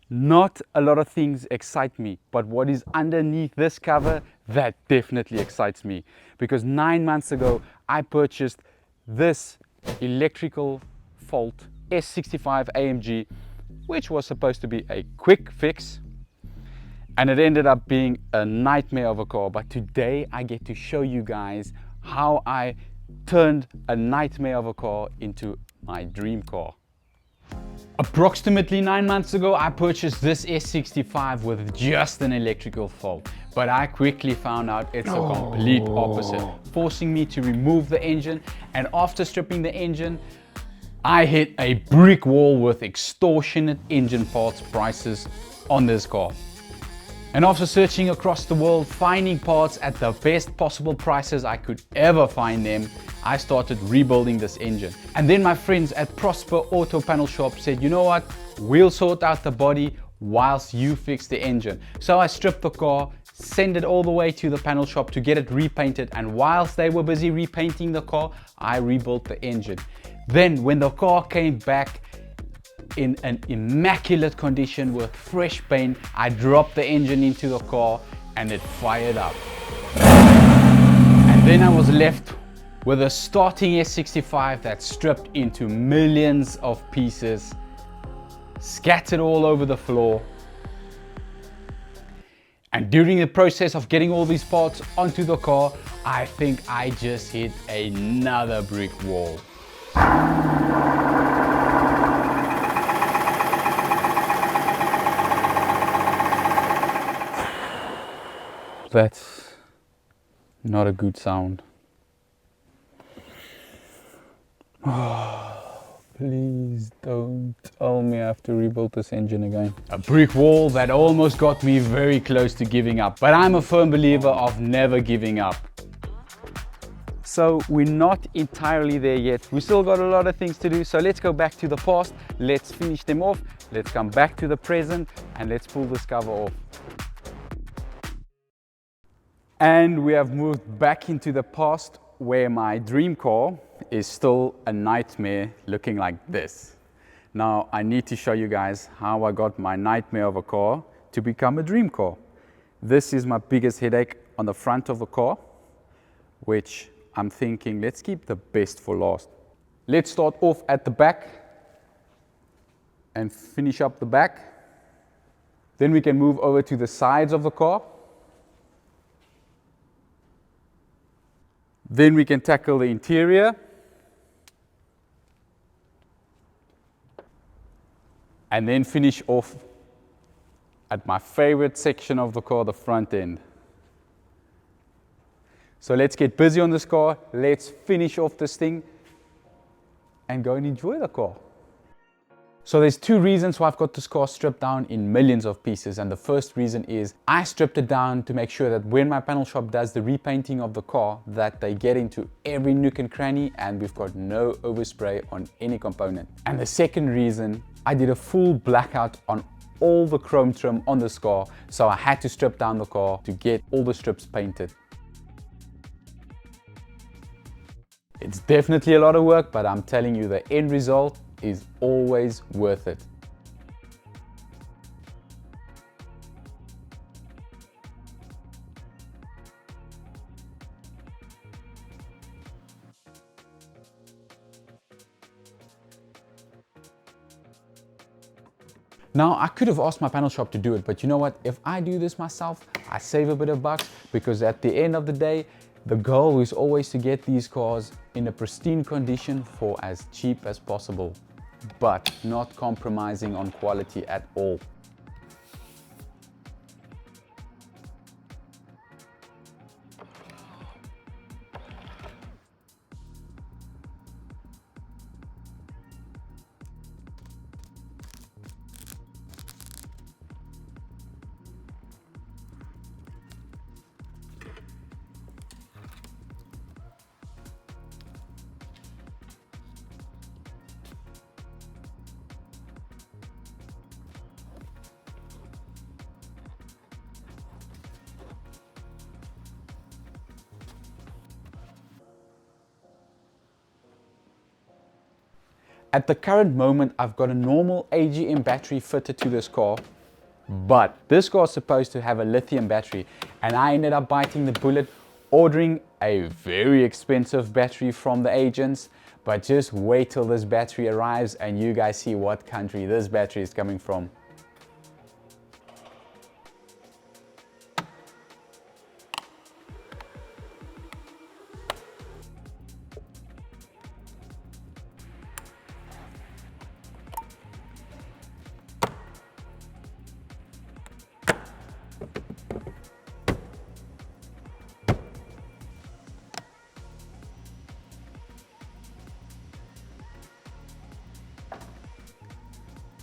Not a lot of things excite me, but what is underneath this cover, that definitely excites me. Because 9 months ago, I purchased this electrical fault S65 AMG, which was supposed to be a quick fix, and it ended up being a nightmare of a car. But today I get to show you guys how I turned a nightmare of a car into my dream car. Approximately 9 months ago, I purchased this S65 with just an electrical fault, but I quickly found out it's a complete opposite, forcing me to remove the engine. And after stripping the engine, I hit a brick wall with extortionate engine parts prices on this car. And after searching across the world, finding parts at the best possible prices I could ever find them, I started rebuilding this engine. And then my friends at Prosper Auto Panel Shop said, you know what, we'll sort out the body whilst you fix the engine. So I stripped the car, sent it all the way to the panel shop to get it repainted, and whilst they were busy repainting the car, I rebuilt the engine. Then when the car came back in an immaculate condition with fresh paint, I dropped the engine into the car and it fired up. And then I was left with a starting S65 that's stripped into millions of pieces, scattered all over the floor. And during the process of getting all these parts onto the car, I think I just hit another brick wall. That's not a good sound. Oh, please don't tell me I have to rebuild this engine again. A brick wall that almost got me very close to giving up, but I'm a firm believer of never giving up. So we're not entirely there yet. We still got a lot of things to do. So let's go back to the past. Let's finish them off. Let's come back to the present and let's pull this cover off. And we have moved back into the past where my dream car is still a nightmare looking like this. Now I need to show you guys how I got my nightmare of a car to become a dream car. This is my biggest headache on the front of the car, which I'm thinking, let's keep the best for last. Let's start off at the back and finish up the back. Then we can move over to the sides of the car. Then we can tackle the interior. And then finish off at my favorite section of the car, the front end. So let's get busy on this car. Let's finish off this thing and go and enjoy the car. So there's two reasons why I've got this car stripped down in millions of pieces. And the first reason is I stripped it down to make sure that when my panel shop does the repainting of the car, that they get into every nook and cranny and we've got no overspray on any component. And the second reason, I did a full blackout on all the chrome trim on this car. So I had to strip down the car to get all the strips painted. It's definitely a lot of work, but I'm telling you, the end result is always worth it. Now, I could have asked my panel shop to do it, but you know what? If I do this myself, I save a bit of bucks, because at the end of the day, the goal is always to get these cars in a pristine condition for as cheap as possible, but not compromising on quality at all. At the current moment, I've got a normal AGM battery fitted to this car, But this car is supposed to have a lithium battery, and I ended up biting the bullet, ordering a very expensive battery from the agents. But just wait till this battery arrives and you guys see what country this battery is coming from.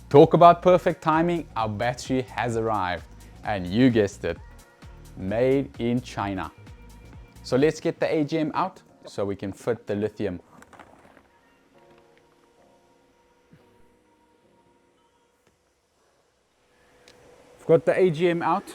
Talk about perfect timing, our battery has arrived. And you guessed it, made in China. So let's get the AGM out so we can fit the lithium. I've got the AGM out.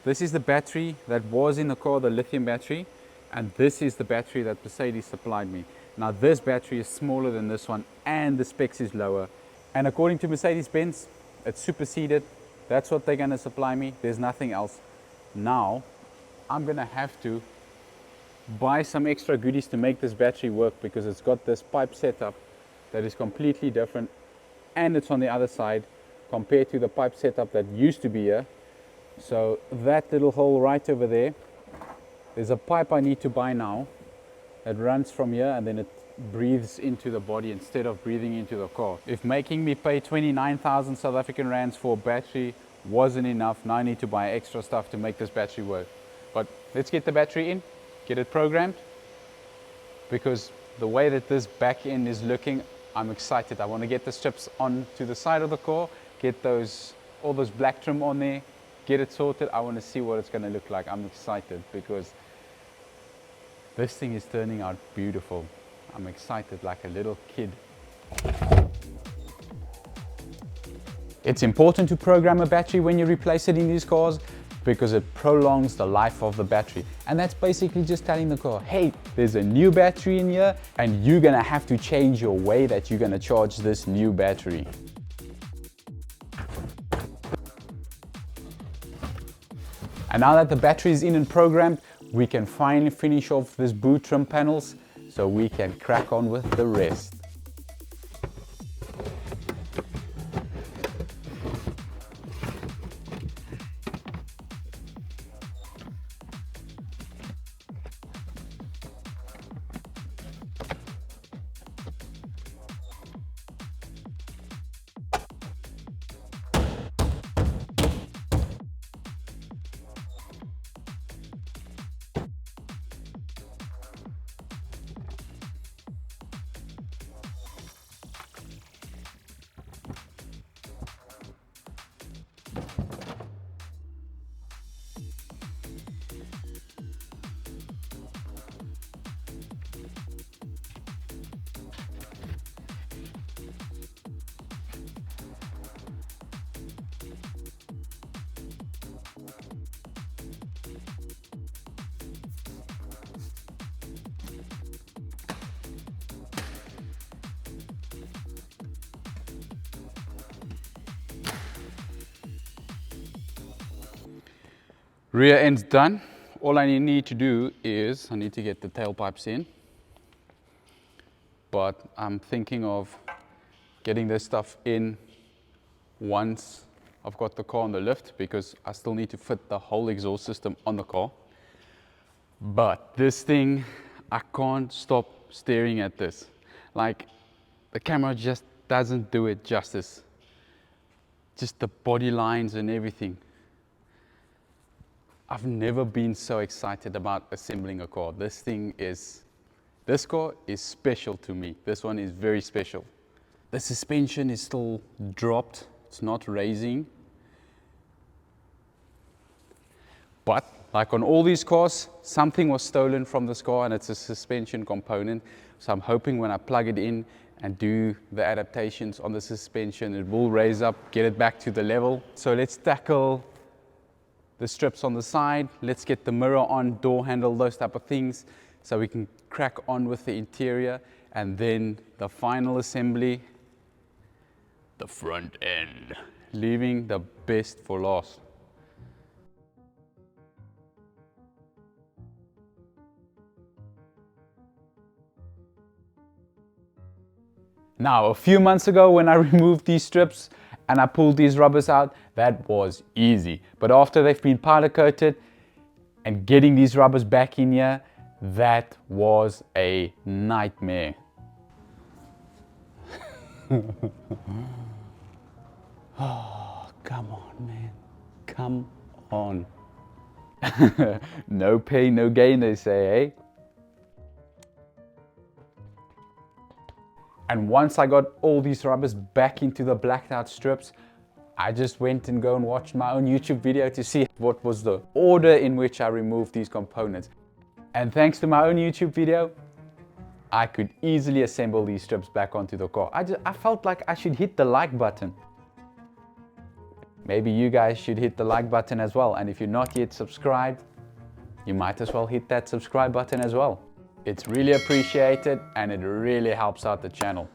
This is the battery that was in the car, the lithium battery. And this is the battery that Mercedes supplied me. Now this battery is smaller than this one and the specs is lower. And according to Mercedes-Benz, it's superseded. That's what they're gonna supply me. There's nothing else. Now, I'm gonna have to buy some extra goodies to make this battery work, because it's got this pipe setup that is completely different, and it's on the other side compared to the pipe setup that used to be here. So that little hole right over there, there's a pipe I need to buy now that runs from here and then it breathes into the body instead of breathing into the car. If making me pay 29,000 South African rands for a battery wasn't enough, now I need to buy extra stuff to make this battery work. But let's get the battery in, get it programmed, because the way that this back end is looking, I'm excited. I want to get the strips onto the side of the car, get all those black trim on there, get it sorted. I want to see what it's going to look like. I'm excited because this thing is turning out beautiful. I'm excited like a little kid. It's important to program a battery when you replace it in these cars, because it prolongs the life of the battery. And that's basically just telling the car, hey, there's a new battery in here and you're gonna have to change your way that you're gonna charge this new battery. And now that the battery is in and programmed, we can finally finish off this boot trim panels so we can crack on with the rest. Rear end's done. All I need to do is, I need to get the tailpipes in. But I'm thinking of getting this stuff in once I've got the car on the lift, because I still need to fit the whole exhaust system on the car. But this thing, I can't stop staring at this. Like, the camera just doesn't do it justice. Just the body lines and everything. I've never been so excited about assembling a car. This car is special to me. This one is very special. The suspension is still dropped. It's not raising. But like on all these cars, something was stolen from this car and it's a suspension component. So I'm hoping when I plug it in and do the adaptations on the suspension, it will raise up, get it back to the level. So let's tackle the strips on the side. Let's get the mirror on, door handle, those type of things, so we can crack on with the interior. And then the final assembly, the front end. leaving the best for last. Now, a few months ago when I removed these strips and I pulled these rubbers out, that was easy. But after they've been powder coated and getting these rubbers back in here, that was a nightmare. Oh, come on, man. Come on. No pain, no gain, they say, eh? And once I got all these rubbers back into the blacked out strips, I just went and go and watched my own YouTube video to see what was the order in which I removed these components. And thanks to my own YouTube video, I could easily assemble these strips back onto the car. I felt like I should hit the like button. Maybe you guys should hit the like button as well. And if you're not yet subscribed, you might as well hit that subscribe button as well. It's really appreciated and it really helps out the channel.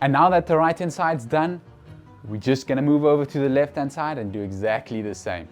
And now that the right hand side's done, we're just gonna move over to the left hand side and do exactly the same.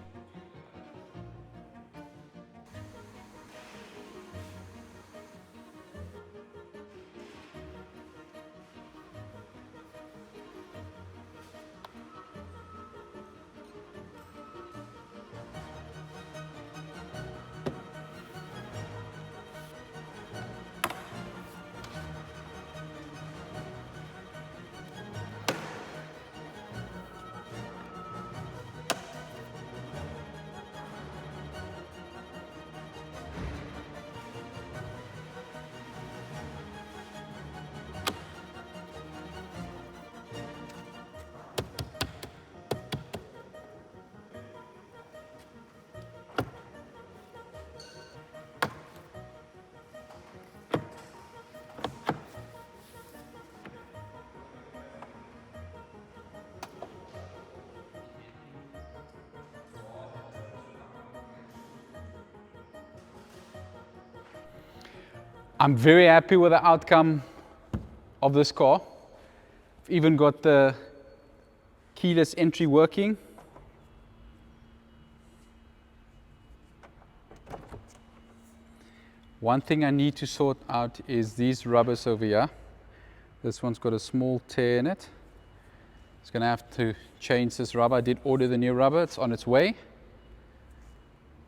I'm very happy with the outcome of this car. I've even got the keyless entry working. One thing I need to sort out is these rubbers over here. This one's got a small tear in it. It's going to have to change this rubber. I did order the new rubber. It's on its way.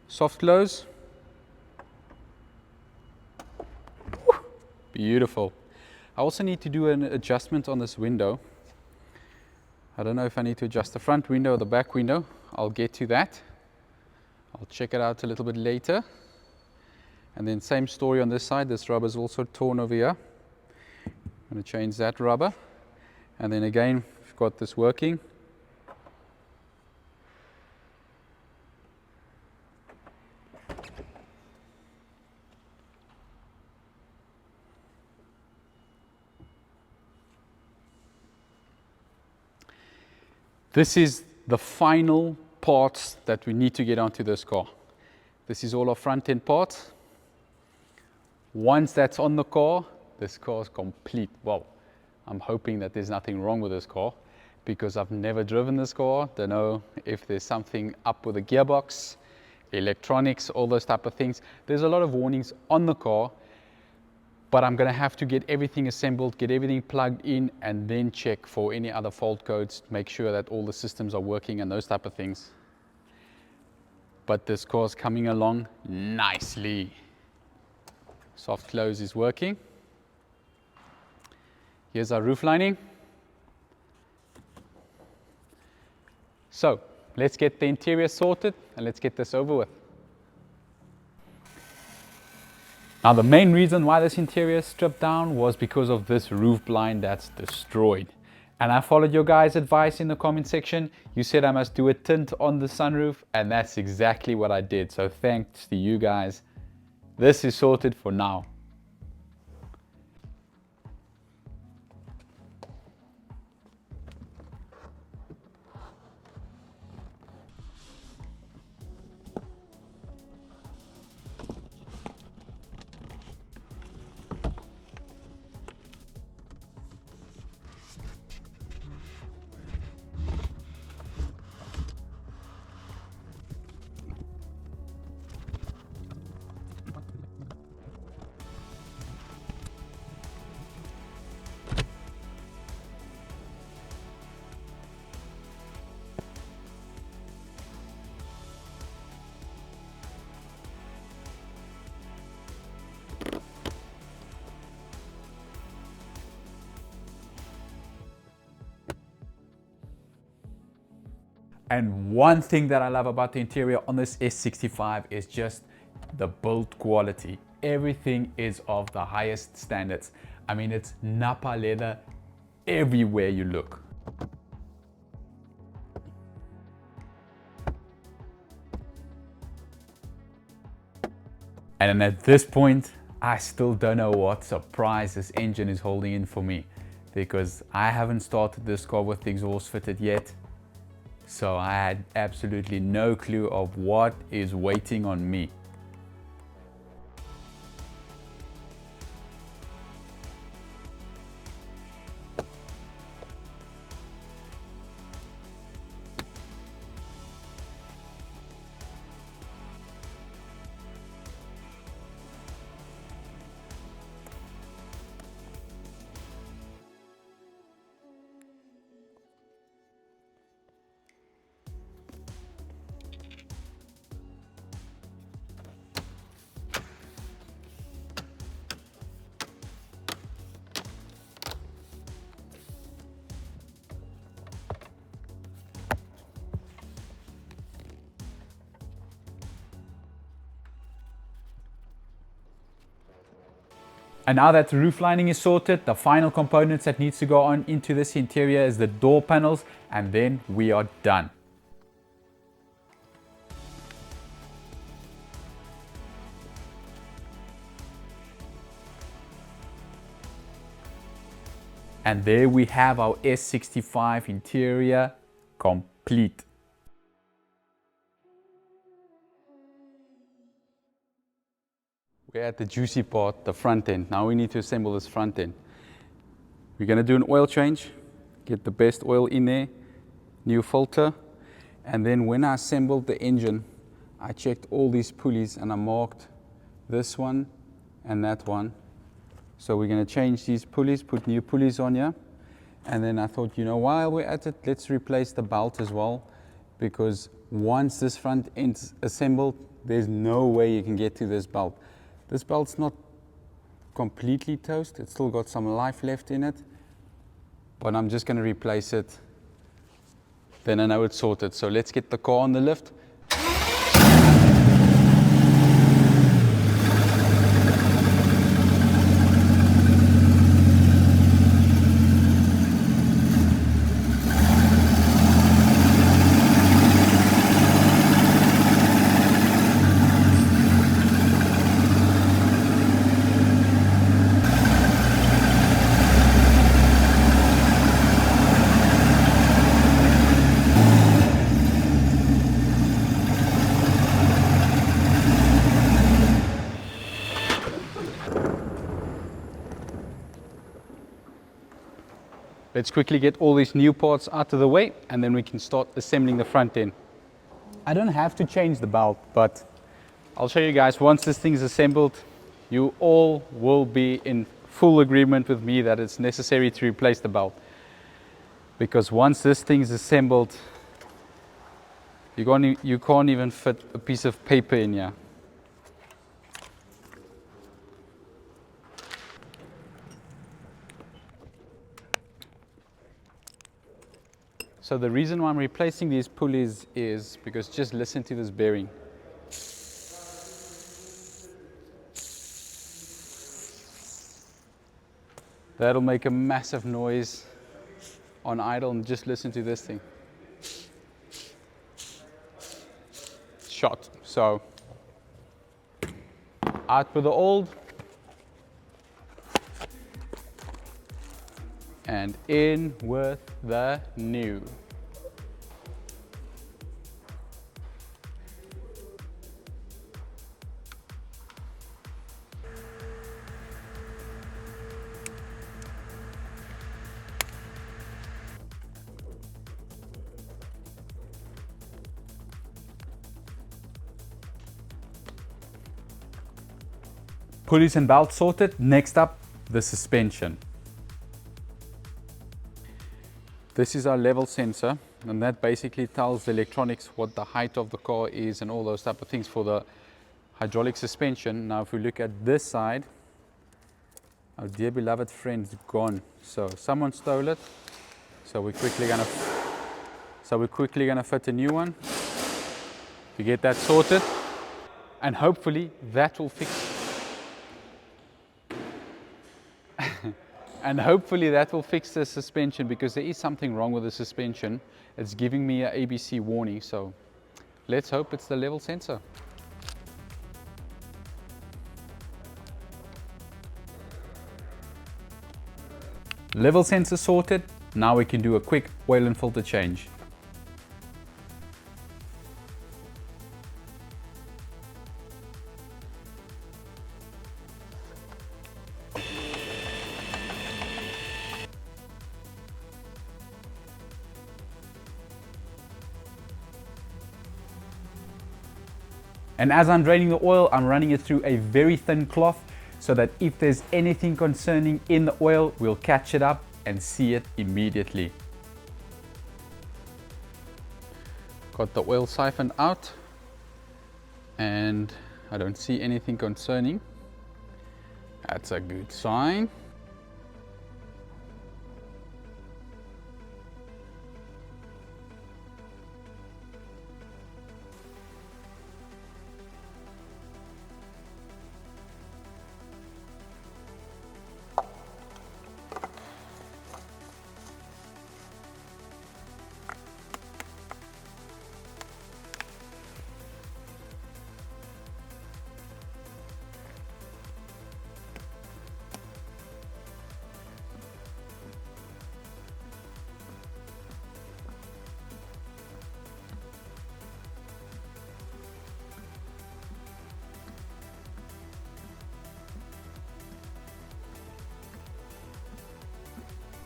Soft close. Beautiful. I also need to do an adjustment on this window. I don't know if I need to adjust the front window or the back window. I'll get to that. I'll check it out a little bit later. And then same story on this side. This rubber is also torn over here. I'm going to change that rubber. And then again, we've got this working. This is the final parts that we need to get onto this car. This is all our front end parts. Once that's on the car, this car is complete. Well, I'm hoping that there's nothing wrong with this car because I've never driven this car. Don't know if there's something up with the gearbox, electronics, all those type of things. There's a lot of warnings on the car, but I'm gonna have to get everything assembled, get everything plugged in, and then check for any other fault codes, make sure that all the systems are working and those type of things. But this car is coming along nicely. Soft close is working. Here's our roof lining. So let's get the interior sorted and let's get this over with. Now the main reason why this interior is stripped down was because of this roof blind that's destroyed. And I followed your guys' advice in the comment section. You said I must do a tint on the sunroof, and that's exactly what I did. So thanks to you guys. This is sorted for now. And one thing that I love about the interior on this S65 is just the build quality. Everything is of the highest standards. I mean, it's Napa leather everywhere you look. And at this point, I still don't know what surprise this engine is holding in for me, because I haven't started this car with the exhaust fitted yet. So I had absolutely no clue of what is waiting on me. And now that the roof lining is sorted, the final components that needs to go on into this interior is the door panels, and then we are done. And there we have our S65 interior complete. We're at the juicy part, the front end. Now we need to assemble this front end. We're going to do an oil change, get the best oil in there, new filter, and then when I assembled the engine, I checked all these pulleys and I marked this one and that one. So we're going to change these pulleys, put new pulleys on here, and then I thought, you know, while we're at it, let's replace the belt as well, because once this front end's assembled, there's no way you can get to this belt. This belt's not completely toast, it's still got some life left in it, but I'm just going to replace it, then I know it's sorted. So let's get the car on the lift. Let's quickly get all these new parts out of the way, and then we can start assembling the front end. I don't have to change the belt, but I'll show you guys once this thing is assembled. You all will be in full agreement with me that it's necessary to replace the belt, because once this thing is assembled, you can't even fit a piece of paper in here. So So the reason why I'm replacing these pulleys is because just listen to this bearing. That'll make a massive noise on idle, and just listen to this thing. Shot. So out with the old and in with the new. Pulleys and belts sorted. Next up, the suspension. This is our level sensor, and that basically tells the electronics what the height of the car is and all those type of things for the hydraulic suspension. Now if we look at this side, our dear beloved friend's gone. So someone stole it. So we're quickly gonna fit a new one. We get that sorted, and hopefully that will fix and hopefully that will fix the suspension, because there is something wrong with the suspension. It's giving me an ABC warning, so let's hope it's the level sensor. Level sensor sorted. Now we can do a quick oil and filter change. And as I'm draining the oil, I'm running it through a very thin cloth so that if there's anything concerning in the oil, we'll catch it up and see it immediately. Got the oil siphoned out, and I don't see anything concerning. That's a good sign.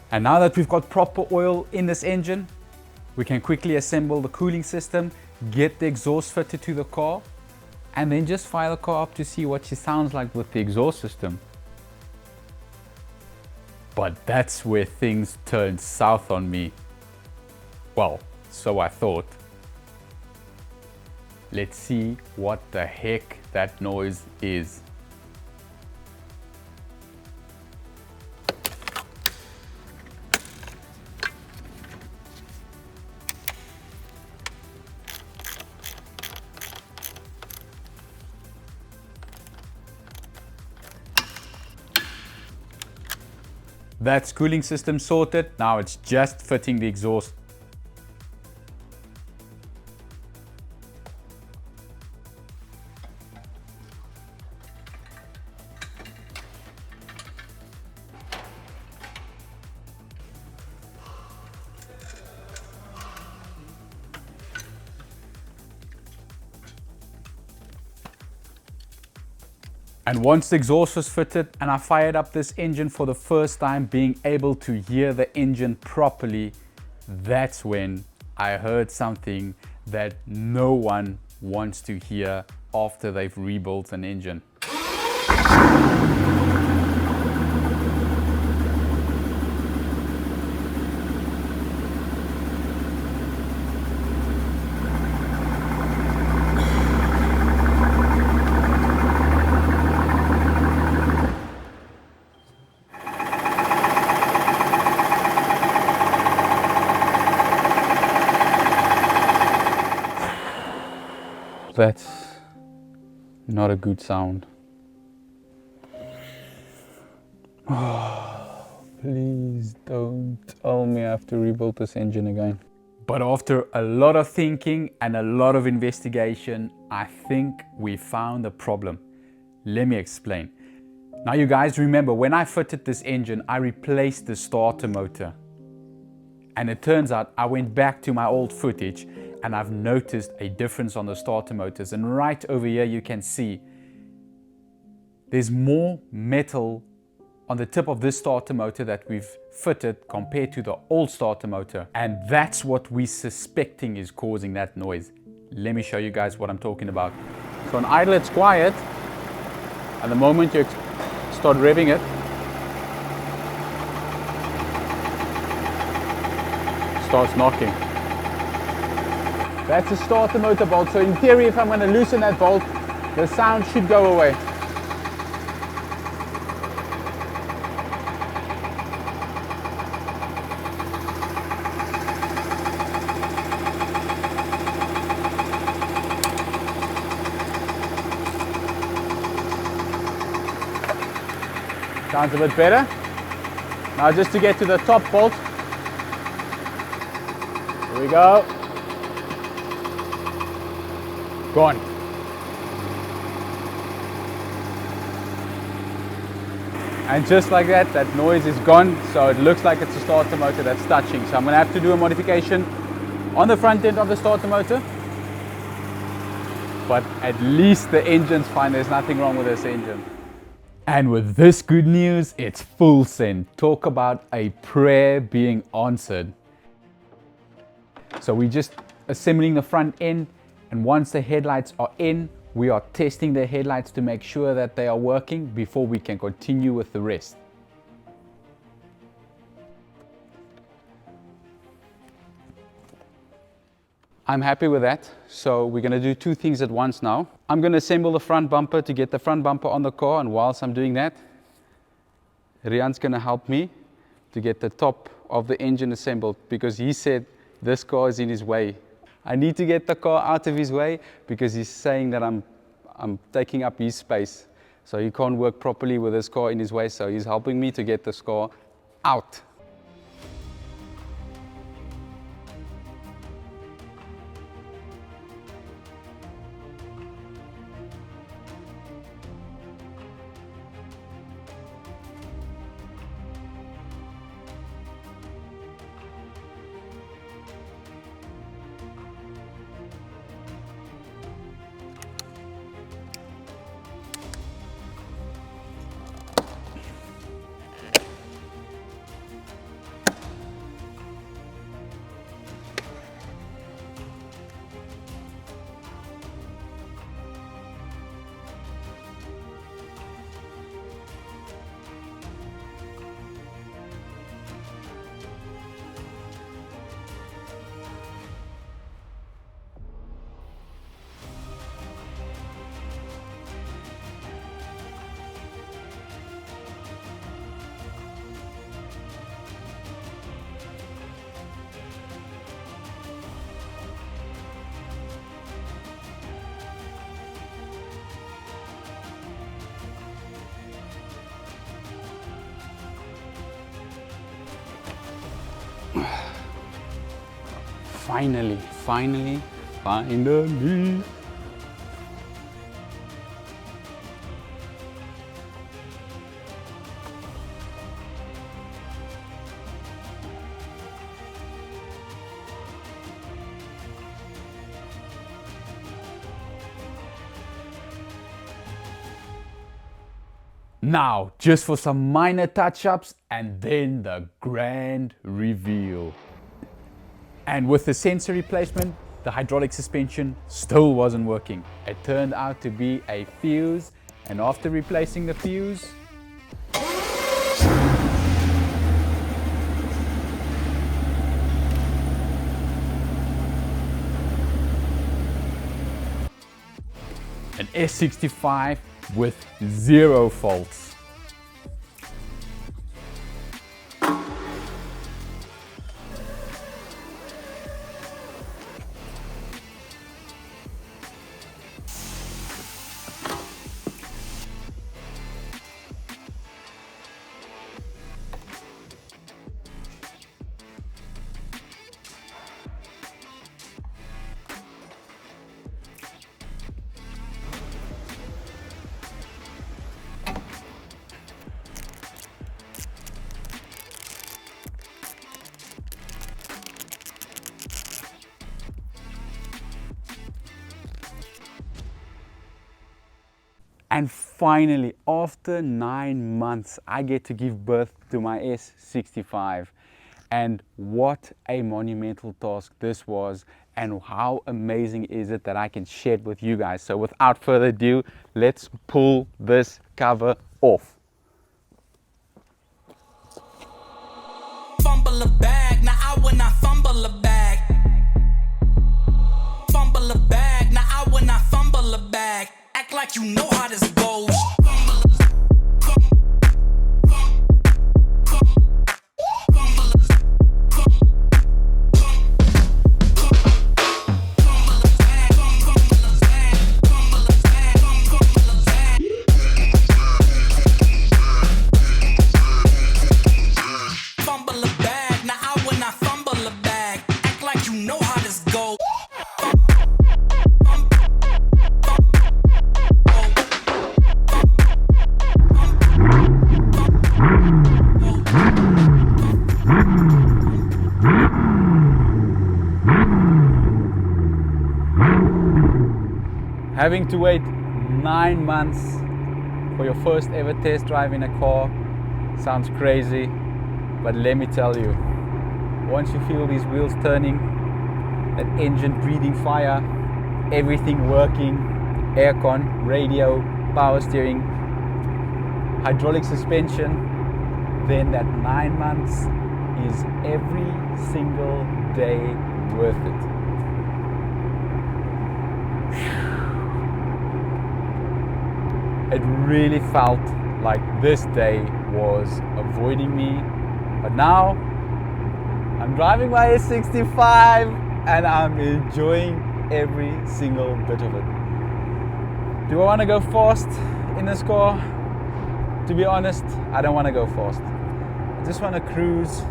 And now that we've got proper oil in this engine, we can quickly assemble the cooling system, get the exhaust fitted to the car, and then just fire the car up to see what she sounds like with the exhaust system. But that's where things turned south on me. Well, so I thought. Let's see what the heck that noise is. That's cooling system sorted. Now it's just fitting the exhaust. And once the exhaust was fitted and I fired up this engine for the first time, being able to hear the engine properly, that's when I heard something that no one wants to hear after they've rebuilt an engine. That's not a good sound. Please don't tell me I have to rebuild this engine again. But after a lot of thinking and a lot of investigation, I think we found a problem. Let me explain. Now you guys remember when I fitted this engine, I replaced the starter motor. And it turns out I went back to my old footage and I've noticed a difference on the starter motors. And right over here you can see there's more metal on the tip of this starter motor that we've fitted compared to the old starter motor. And that's what we're suspecting is causing that noise. Let me show you guys what I'm talking about. So on idle it's quiet, and the moment you start revving it, starts knocking. That's a starter motor bolt, so in theory if I'm going to loosen that bolt, the sound should go away. Sounds a bit better. Now just to get to the top bolt. Here we go. Gone. And just like that, that noise is gone. So it looks like it's a starter motor that's touching. So I'm going to have to do a modification on the front end of the starter motor. But at least the engine's fine. There's nothing wrong with this engine. And with this good news, it's full send. Talk about a prayer being answered. So we're just assembling the front end, and once the headlights are in, we are testing the headlights to make sure that they are working before we can continue with the rest. I'm happy with that. So we're going to do two things at once now. I'm going to assemble the front bumper to get the front bumper on the car, and whilst I'm doing that, Rian's going to help me to get the top of the engine assembled, because he said this car is in his way. I need to get the car out of his way because he's saying that I'm taking up his space. So he can't work properly with this car in his way, so he's helping me to get this car out. Finally. Now, just for some minor touch-ups and then the grand reveal. And with the sensor replacement, the hydraulic suspension still wasn't working. It turned out to be a fuse, and after replacing the fuse, an S65 with 0 faults. And finally, after 9 months, I get to give birth to my S65. And what a monumental task this was, and how amazing is it that I can share it with you guys. So without further ado, let's pull this cover off. Fumble a bag, now I will not fumble a bag. Fumble a bag, now I will not fumble a bag. Act like you know how this goes. Having to wait 9 months for your first ever test drive in a car sounds crazy, but let me tell you, once you feel these wheels turning, that engine breathing fire, everything working, aircon, radio, power steering, hydraulic suspension, then that 9 months is every single day worth it. It really felt like this day was avoiding me, but now I'm driving my S65 and I'm enjoying every single bit of it. Do I want to go fast in this car? To be honest, I don't want to go fast. I just want to cruise,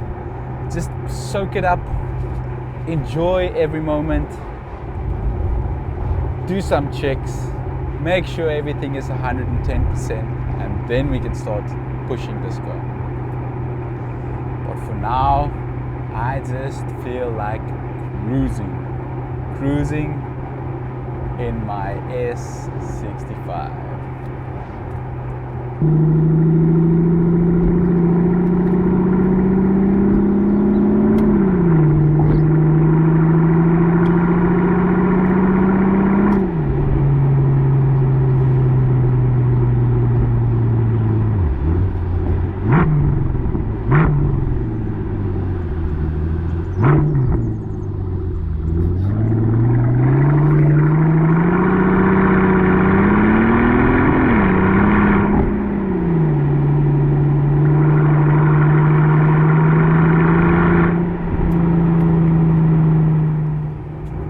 just soak it up, enjoy every moment, do some checks, make sure everything is 110%, and then we can start pushing this car. But for now, I just feel like cruising in my S65.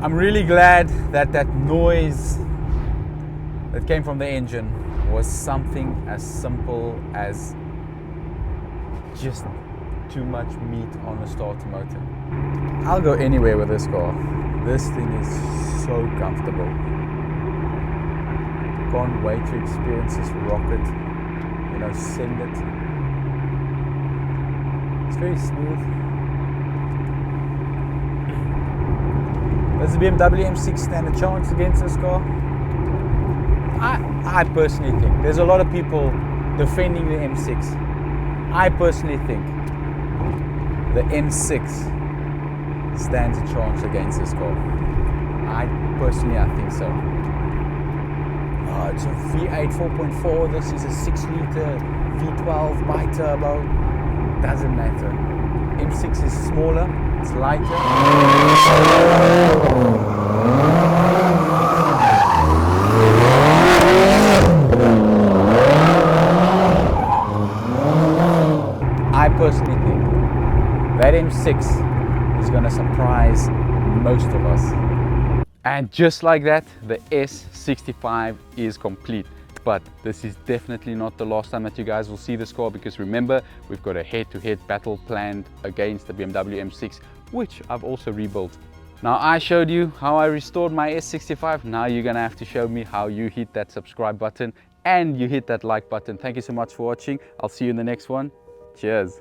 I'm really glad that that noise that came from the engine was something as simple as just too much meat on a starter motor. I'll go anywhere with this car. This thing is so comfortable. Can't wait to experience this rocket, send it. It's very smooth. Does the BMW M6 stand a chance against this car? I personally think. There's a lot of people defending the M6. I personally think the M6 stands a chance against this car. I think so. Oh, it's a V8 4.4. This is a 6-liter V12 bi-turbo. Doesn't matter. M6 is smaller. It's lighter. I personally think that M6 is going to surprise most of us. And just like that, the S65 is complete. But this is definitely not the last time that you guys will see this car, because remember, we've got a head-to-head battle planned against the BMW M6, which I've also rebuilt. Now, I showed you how I restored my S65. Now you're gonna have to show me how you hit that subscribe button and you hit that like button. Thank you so much for watching. I'll see you in the next one. Cheers.